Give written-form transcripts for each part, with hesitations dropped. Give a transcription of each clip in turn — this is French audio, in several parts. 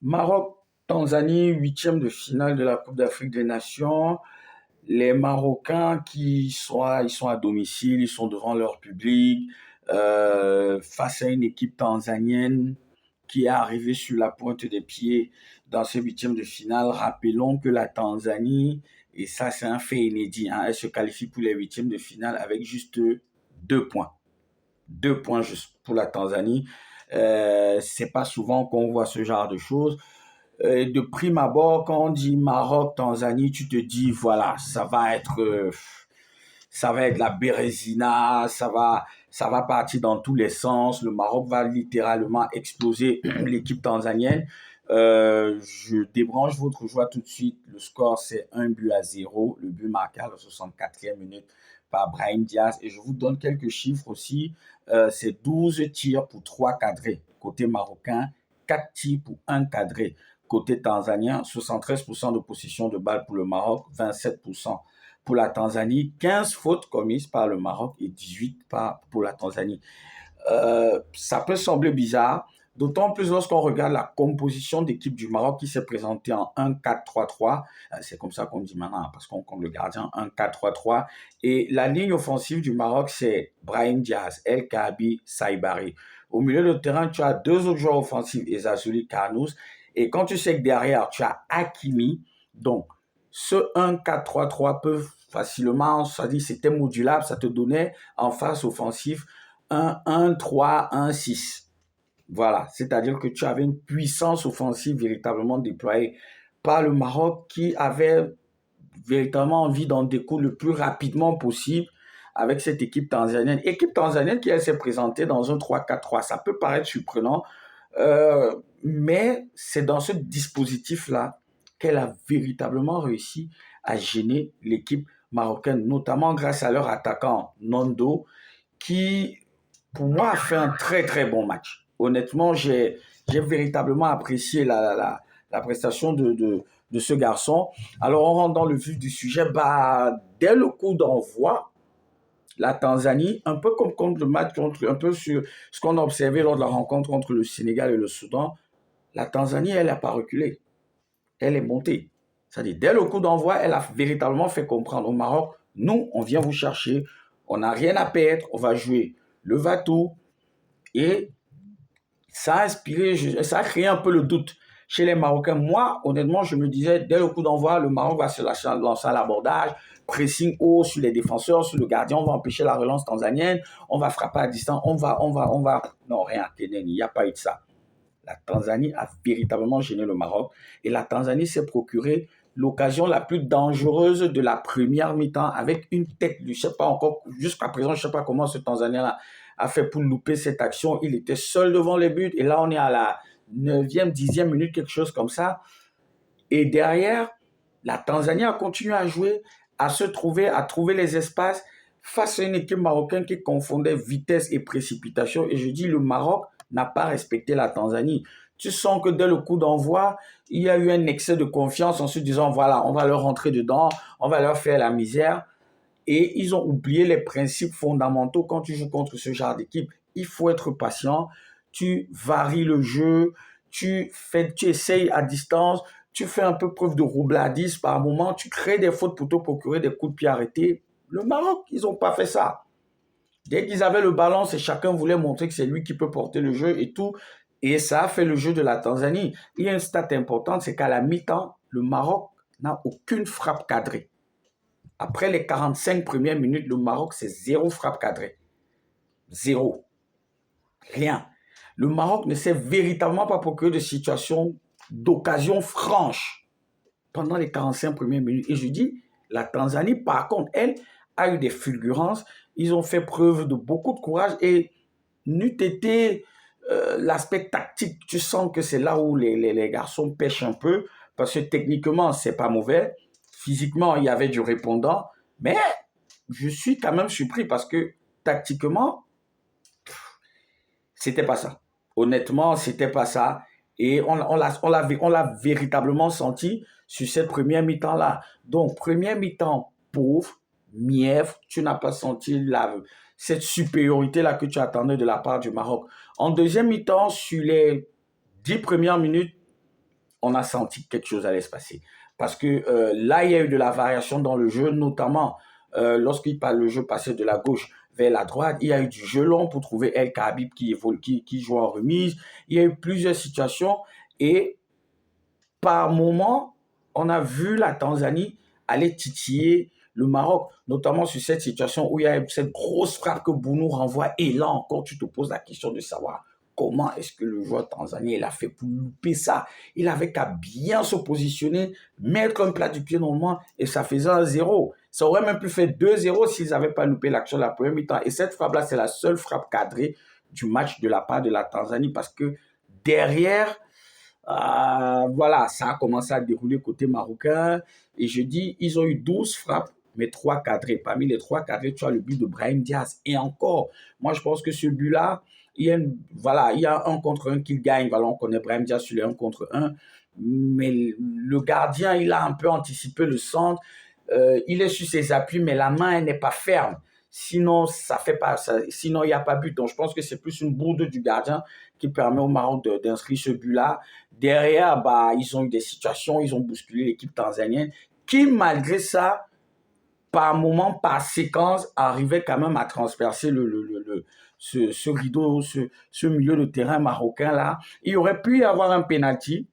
Maroc-Tanzanie, huitième de finale de la Coupe d'Afrique des Nations. Les Marocains ils sont à domicile, ils sont devant leur public, face à une équipe tanzanienne qui est arrivée sur la pointe des pieds dans ce huitième de finale. Rappelons que la Tanzanie, et ça c'est un fait inédit, hein, elle se qualifie pour les huitièmes de finale avec juste 2 points. 2 points juste pour la Tanzanie. C'est pas souvent qu'on voit ce genre de choses. De prime abord, quand on dit Maroc, Tanzanie, tu te dis, voilà, ça va être la bérésina, ça va partir dans tous les sens. Le Maroc va littéralement exploser l'équipe tanzanienne. Je débranche votre joie tout de suite. Le score, c'est 1-0. Le but marqué à la 64e minute par Brahim Diaz. Et je vous donne quelques chiffres aussi. C'est 12 tirs pour 3 cadrés côté marocain, 4 tirs pour 1 cadré côté tanzanien, 73% de possession de balle pour le Maroc, 27% pour la Tanzanie, 15 fautes commises par le Maroc et 18 pour la Tanzanie. Ça peut sembler bizarre, d'autant plus lorsqu'on regarde la composition d'équipe du Maroc qui s'est présentée en 1-4-3-3. C'est comme ça qu'on dit maintenant, parce qu'on compte le gardien, 1-4-3-3. Et la ligne offensive du Maroc, c'est Brahim Diaz, El Kaabi, Saïbari. Au milieu de terrain, tu as 2 autres joueurs offensifs, Ezazouli, Carnous. Et quand tu sais que derrière, tu as Hakimi, donc ce 1-4-3-3 peut facilement, ça dit c'était modulable, ça te donnait en face offensif un 1-3, 1-6. Voilà, c'est-à-dire que tu avais une puissance offensive véritablement déployée par le Maroc qui avait véritablement envie d'en découdre le plus rapidement possible avec cette équipe tanzanienne. Équipe tanzanienne qui elle s'est présentée dans un 3-4-3. Ça peut paraître surprenant, mais c'est dans ce dispositif-là qu'elle a véritablement réussi à gêner l'équipe marocaine, notamment grâce à leur attaquant Nando, qui, pour moi, a fait un très très bon match. Honnêtement, j'ai véritablement apprécié la prestation de ce garçon. Alors, on rentre dans le vif du sujet. Dès le coup d'envoi, la Tanzanie, un peu comme contre le match, un peu sur ce qu'on a observé lors de la rencontre entre le Sénégal et le Soudan, la Tanzanie, elle n'a pas reculé. Elle est montée. C'est-à-dire, dès le coup d'envoi, elle a véritablement fait comprendre au Maroc, nous, on vient vous chercher, on n'a rien à perdre, on va jouer le va-tout. Et ça a inspiré, ça a créé un peu le doute chez les Marocains. Moi, honnêtement, je me disais, dès le coup d'envoi, le Maroc va se lancer à l'abordage, pressing haut sur les défenseurs, sur le gardien, on va empêcher la relance tanzanienne, on va frapper à distance, on va. Non, rien, il n'y a pas eu de ça. La Tanzanie a véritablement gêné le Maroc et la Tanzanie s'est procuré l'occasion la plus dangereuse de la première mi-temps avec une tête, je ne sais pas encore, jusqu'à présent, je ne sais pas comment ce Tanzanien-là a fait pour louper cette action. Il était seul devant les buts et là, on est à la 9e, 10e minute, quelque chose comme ça. Et derrière, la Tanzanie a continué à jouer, à trouver les espaces face à une équipe marocaine qui confondait vitesse et précipitation. Et je dis, le Maroc n'a pas respecté la Tanzanie. Tu sens que dès le coup d'envoi, il y a eu un excès de confiance en se disant, voilà, on va leur rentrer dedans, on va leur faire la misère. Et ils ont oublié les principes fondamentaux quand tu joues contre ce genre d'équipe. Il faut être patient, tu varies le jeu, tu essayes à distance, tu fais un peu preuve de roubladisme par moment, tu crées des fautes pour te procurer des coups de pied arrêtés. Le Maroc, ils n'ont pas fait ça. Dès qu'ils avaient le ballon, chacun voulait montrer que c'est lui qui peut porter le jeu et tout. Et ça a fait le jeu de la Tanzanie. Il y a une stat importante, c'est qu'à la mi-temps, le Maroc n'a aucune frappe cadrée. Après les 45 premières minutes, le Maroc, c'est 0 frappe cadrée. 0. Rien. Le Maroc ne s'est véritablement pas procuré de situation, d'occasion franche pendant les 45 premières minutes. Et je dis, la Tanzanie, par contre, elle, a eu des fulgurances. Ils ont fait preuve de beaucoup de courage et n'eût été l'aspect tactique. Tu sens que c'est là où les garçons pêchent un peu parce que techniquement, c'est pas mauvais. Physiquement, il y avait du répondant. Mais je suis quand même surpris parce que tactiquement, c'était pas ça. Honnêtement, c'était pas ça. Et on l'a véritablement senti sur cette première mi-temps-là. Donc, première mi-temps pauvre, mièvre, tu n'as pas senti cette supériorité-là que tu attendais de la part du Maroc. En deuxième mi-temps, sur les 10 premières minutes, on a senti que quelque chose allait se passer. Parce que là, il y a eu de la variation dans le jeu, notamment le jeu passait de la gauche vers la droite. Il y a eu du jeu long pour trouver El Khabib qui joue en remise. Il y a eu plusieurs situations et par moment, on a vu la Tanzanie aller titiller le Maroc, notamment sur cette situation où il y a cette grosse frappe que Bounou renvoie. Et là encore, tu te poses la question de savoir comment est-ce que le joueur tanzanien il a fait pour louper ça. Il avait qu'à bien se positionner, mettre un plat du pied normalement et ça faisait 1-0. Ça aurait même pu faire 2-0 s'ils n'avaient pas loupé l'action de la première mi-temps. Et cette frappe-là, c'est la seule frappe cadrée du match de la part de la Tanzanie parce que derrière, voilà, ça a commencé à dérouler côté marocain. Et je dis, ils ont eu 12 frappes, mais 3 cadrés. Parmi les 3 cadrés, tu as le but de Brahim Diaz. Et encore, moi, je pense que ce but-là, il y a un contre un qu'il gagne. Voilà, on connaît Brahim Diaz sur les 1 contre 1. Mais le gardien, il a un peu anticipé le centre. Il est sur ses appuis, mais la main, elle n'est pas ferme. Sinon, sinon, il n'y a pas but. Donc, je pense que c'est plus une bourde du gardien qui permet au Maroc d'inscrire ce but-là. Derrière, ils ont eu des situations, ils ont bousculé l'équipe tanzanienne qui, malgré ça, par moment, par séquence, arrivait quand même à transpercer ce rideau, ce milieu de terrain marocain-là. Il aurait pu y avoir un penalty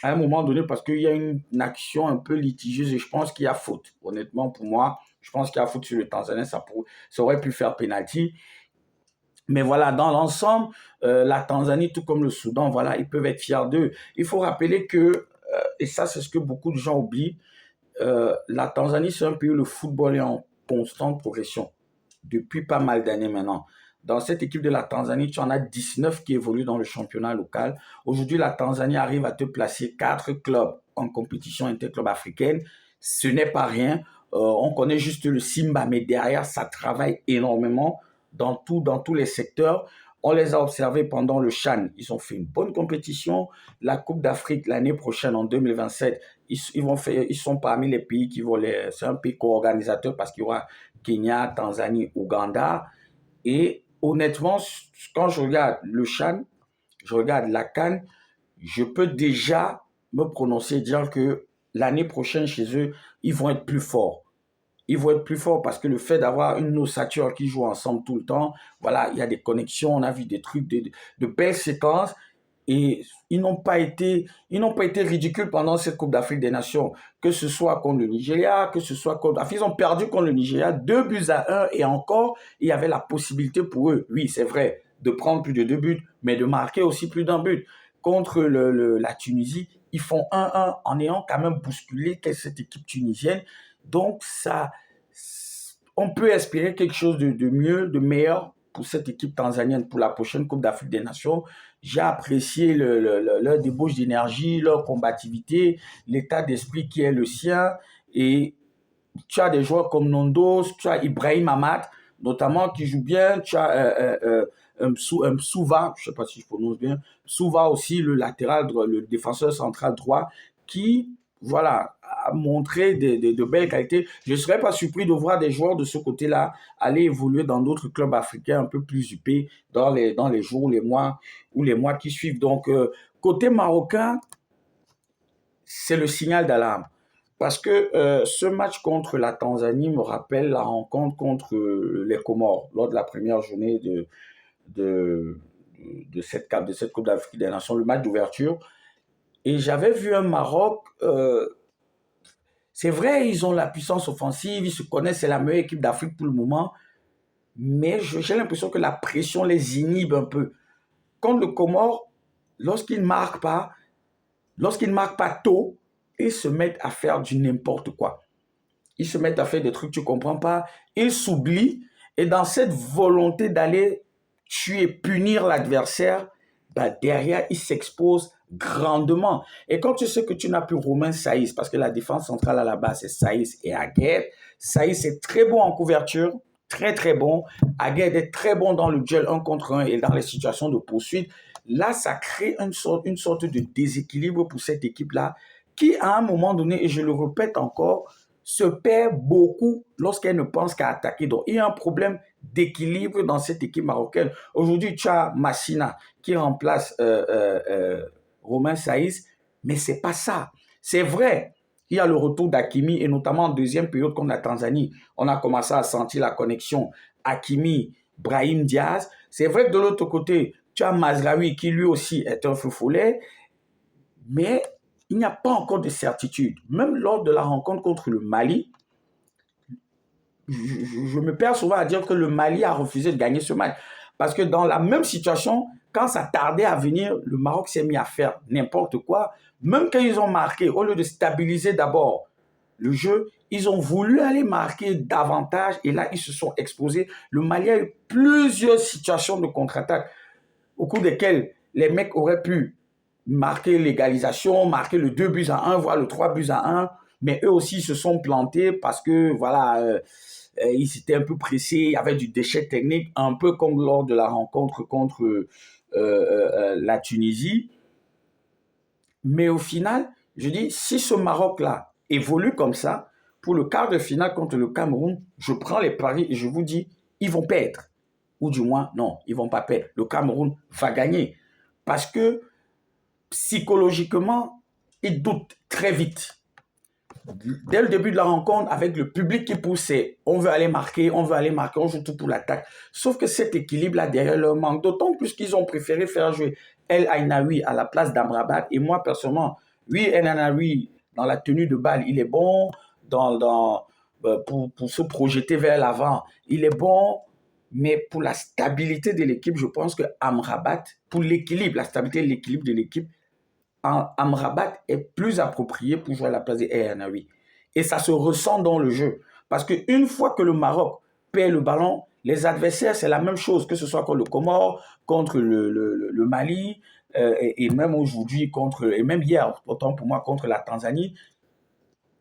à un moment donné parce qu'il y a une action un peu litigieuse et je pense qu'il y a faute. Honnêtement, pour moi, je pense qu'il y a faute sur le Tanzanien. Ça aurait pu faire penalty. Mais voilà, dans l'ensemble, la Tanzanie, tout comme le Soudan, voilà, ils peuvent être fiers d'eux. Il faut rappeler que, et ça c'est ce que beaucoup de gens oublient, la Tanzanie c'est un pays où le football est en constante progression depuis pas mal d'années maintenant. Dans cette équipe de la Tanzanie, tu en as 19 qui évoluent dans le championnat local. Aujourd'hui, la Tanzanie arrive à te placer 4 clubs en compétition interclub africaine. Ce n'est pas rien. On connaît juste le Simba, mais derrière, ça travaille énormément dans tous les secteurs. On les a observés pendant le CHAN. Ils ont fait une bonne compétition. La Coupe d'Afrique l'année prochaine, en 2027, ils sont parmi les pays qui vont c'est un pays co-organisateur parce qu'il y aura Kenya, Tanzanie, Ouganda. Et honnêtement, quand je regarde le CHAN, je regarde la CAN, je peux déjà me prononcer et dire que l'année prochaine chez eux, ils vont être plus forts. Ils vont être plus forts parce que le fait d'avoir une ossature qui joue ensemble tout le temps, voilà, il y a des connexions, on a vu des trucs, de belles séquences. Et ils n'ont pas été ridicules pendant cette Coupe d'Afrique des Nations, que ce soit contre le Nigeria, que ce soit contre... Enfin, ils ont perdu contre le Nigeria 2-1 et encore, il y avait la possibilité pour eux, oui, c'est vrai, de prendre plus de 2 buts, mais de marquer aussi plus d'un but. Contre la Tunisie, ils font 1-1 en ayant quand même bousculé cette équipe tunisienne. Donc, on peut espérer quelque chose de mieux, de meilleur pour cette équipe tanzanienne pour la prochaine Coupe d'Afrique des Nations. J'ai apprécié leur débauche d'énergie, leur combativité, l'état d'esprit qui est le sien. Et tu as des joueurs comme Nondos, tu as Ibrahim Ahmad, notamment, qui joue bien. Tu as Msouva, je ne sais pas si je prononce bien, Msouva aussi, le latéral, le défenseur central droit, qui, voilà, a montré de belles qualités. Je ne serais pas surpris de voir des joueurs de ce côté-là aller évoluer dans d'autres clubs africains un peu plus huppés dans les jours, les mois qui suivent. Donc, côté marocain, c'est le signal d'alarme. Parce que ce match contre la Tanzanie me rappelle la rencontre contre les Comores lors de la première journée de cette Coupe d'Afrique des Nations, le match d'ouverture. Et j'avais vu un Maroc, c'est vrai, ils ont la puissance offensive, ils se connaissent, c'est la meilleure équipe d'Afrique pour le moment, mais j'ai l'impression que la pression les inhibe un peu. Contre le Comore, lorsqu'ils ne marquent pas tôt, ils se mettent à faire du n'importe quoi. Ils se mettent à faire des trucs que tu ne comprends pas. Ils s'oublient. Et dans cette volonté d'aller tuer, punir l'adversaire, derrière, ils s'exposent grandement. Et quand tu sais que tu n'as plus Romain Saïs, parce que la défense centrale à la base, c'est Saïs et Aguerd. Saïs est très bon en couverture, très très bon. Aguerd est très bon dans le duel 1 contre 1 et dans les situations de poursuite. Là, ça crée une sorte de déséquilibre pour cette équipe-là qui, à un moment donné, et je le répète encore, se perd beaucoup lorsqu'elle ne pense qu'à attaquer. Donc, il y a un problème d'équilibre dans cette équipe marocaine. Aujourd'hui, tu as Massina qui remplace Romain Saïs. Mais ce n'est pas ça. C'est vrai, il y a le retour d'Hakimi et notamment en deuxième période contre la Tanzanie, on a commencé à sentir la connexion Hakimi, Brahim Diaz. C'est vrai que de l'autre côté, tu as Mazraoui qui lui aussi est un feu follet, mais il n'y a pas encore de certitude. Même lors de la rencontre contre le Mali, je me perds souvent à dire que le Mali a refusé de gagner ce match. Parce que dans la même situation, quand ça tardait à venir, le Maroc s'est mis à faire n'importe quoi. Même quand ils ont marqué, au lieu de stabiliser d'abord le jeu, ils ont voulu aller marquer davantage et là, ils se sont exposés. Le Mali a eu plusieurs situations de contre-attaque au cours desquelles les mecs auraient pu marquer l'égalisation, marquer le 2 buts à 1, voire le 3 buts à 1, mais eux aussi se sont plantés parce que, voilà, ils étaient un peu pressés, il y avait du déchet technique, un peu comme lors de la rencontre contre la Tunisie. Mais au final, je dis, si ce Maroc-là évolue comme ça, pour le quart de finale contre le Cameroun, je prends les paris et je vous dis, ils vont perdre. Ou du moins, non, ils ne vont pas perdre. Le Cameroun va gagner. Parce que psychologiquement, ils doutent très vite. Dès le début de la rencontre, avec le public qui poussait, on veut aller marquer, on joue tout pour l'attaque. Sauf que cet équilibre-là derrière leur manque, d'autant plus qu'ils ont préféré faire jouer El Ainaoui à la place d'Amrabat. Et moi, personnellement, oui, El Ainaoui, dans la tenue de balle, il est bon, pour se projeter vers l'avant, il est bon, mais pour la stabilité de l'équipe, je pense que Amrabat, pour l'équilibre, la stabilité et l'équilibre de l'équipe, Amrabat est plus approprié pour jouer à la place de Ehanaoui. Et ça se ressent dans le jeu. Parce qu'une fois que le Maroc perd le ballon, les adversaires, c'est la même chose, que ce soit contre le Comore, contre le Mali, et même aujourd'hui, et même hier, autant pour moi, contre la Tanzanie.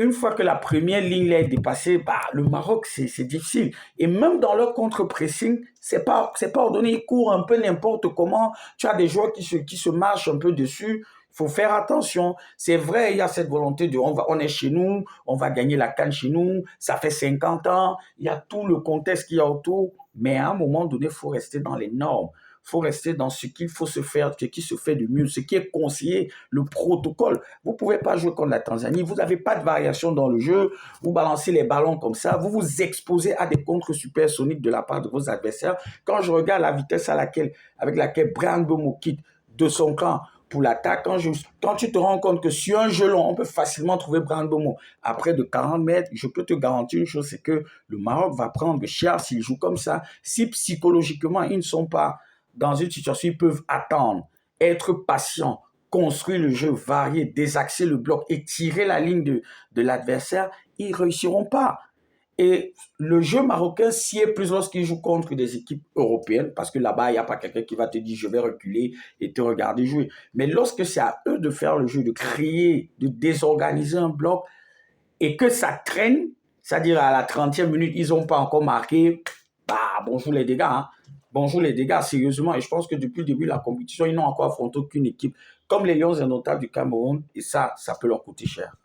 Une fois que la première ligne est dépassée, le Maroc, c'est difficile. Et même dans leur contre-pressing, c'est pas ordonné. Ils courent un peu n'importe comment. Tu as des joueurs qui se marchent un peu dessus. Il faut faire attention. C'est vrai, il y a cette volonté de on est chez nous, on va gagner la CAN chez nous, ça fait 50 ans, il y a tout le contexte qu'il y a autour. Mais à un moment donné, il faut rester dans les normes. Il faut rester dans ce qu'il faut se faire, ce qui se fait de mieux, ce qui est conseillé, le protocole. Vous ne pouvez pas jouer contre la Tanzanie, vous n'avez pas de variation dans le jeu, vous balancez les ballons comme ça, vous vous exposez à des contres supersoniques de la part de vos adversaires. Quand je regarde la vitesse avec laquelle Bryan Mbeumo quitte de son camp pour l'attaque, quand tu te rends compte que sur un jeu long, on peut facilement trouver Bryan Mbeumo à près de 40 mètres, je peux te garantir une chose, c'est que le Maroc va prendre cher s'il joue comme ça. Si psychologiquement, ils ne sont pas dans une situation, ils peuvent attendre, être patients, construire le jeu, varier, désaxer le bloc et tirer la ligne de l'adversaire, ils ne réussiront pas. Et le jeu marocain s'y est plus lorsqu'il joue contre des équipes européennes, parce que là-bas, il n'y a pas quelqu'un qui va te dire je vais reculer et te regarder jouer. Mais lorsque c'est à eux de faire le jeu, de créer, de désorganiser un bloc et que ça traîne, c'est-à-dire à la 30e minute, ils n'ont pas encore marqué, bonjour les dégâts. Hein. Bonjour les dégâts, sérieusement. Et je pense que depuis le début de la compétition, ils n'ont encore affronté aucune équipe comme les Lions indomptables du Cameroun. Et ça peut leur coûter cher.